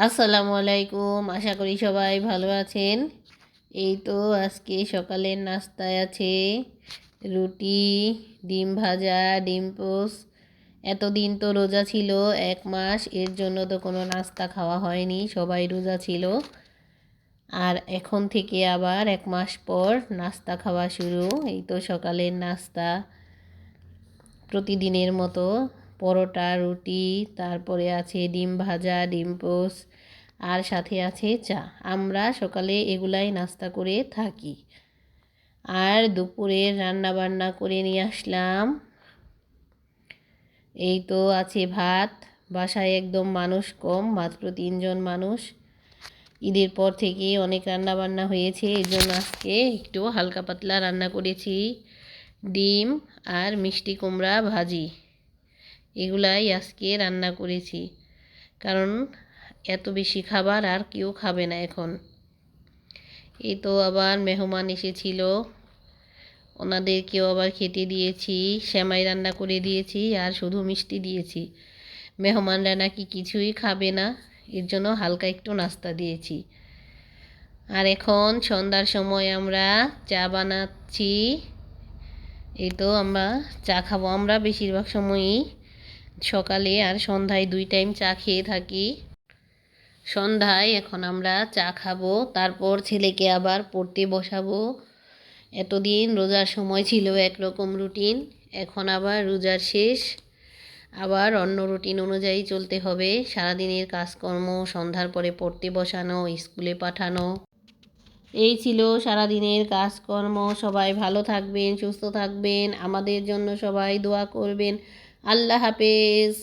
আসসালামু আলাইকুম, আশা করি সবাই ভালো আছেন। এই তো আজকে সকালের নাস্তায় আছে রুটি, ডিম ভাজা, ডিম পোস্ট। এতদিন তো রোজা ছিল 1 মাস, এর জন্য তো কোনো নাস্তা খাওয়া হয়নি, সবাই রোজা ছিল। আর এখন থেকে আবার 1 মাস পর নাস্তা খাওয়া শুরু। এই তো সকালের নাস্তা প্রতিদিনের মতো পরোটা, রুটি, তারপরে আছে ডিম ভাজা, ডিম পোস্ট, আর সাথে আছে চা। আমরা সকালে এগুলাই নাস্তা করে থাকি। আর দুপুরের রান্না বান্না করে নিয়ে আসলাম। এই তো আছে ভাত। বাসায় একদম মানুষ কম, মাত্র 3জন মানুষ। ঈদের পর থেকে অনেক রান্না বান্না হয়েছে, এই জন্য আজকে একটু হালকা পাতলা রান্না করেছি। ডিম আর মিষ্টি কুমড়া ভাজি, এগুলাই আজকে রান্না করেছি, কারণ এত বেশি খাবার আর কেউ খাবে না এখন। এই তো আবার মেহমান এসেছিল, ওনাদেরকেও আবার খেতে দিয়েছি। সেমাই রান্না করে দিয়েছি আর শুধু মিষ্টি দিয়েছি। মেহমানরা নাকি কিছুই খাবে না, এর জন্য হালকা একটু নাস্তা দিয়েছি। আর এখন সন্ধ্যার সময় আমরা চা বানাচ্ছি। এই তো আমরা চা খাবো। আমরা বেশিরভাগ সময়ই সকালে আর সন্ধ্যায় 2 টাইম চা খেয়ে থাকি। সন্ধ্যায় এখন আমরা চা খাবো, তারপর ছেলেকে আবার পড়তে বসাবো। এতদিন রোজার সময় ছিল একরকম রুটিন, এখন আবার রোজার শেষ, আবার অন্য রুটিন অনুযায়ী চলতে হবে। সারাদিনের কাজকর্ম, সন্ধ্যার পরে পড়তে বসানো, স্কুলে পাঠানো, এই ছিল সারাদিনের কাজকর্ম। সবাই ভালো থাকবেন, সুস্থ থাকবেন, আমাদের জন্য সবাই দোয়া করবেন। আল্লাহ হাফেজ।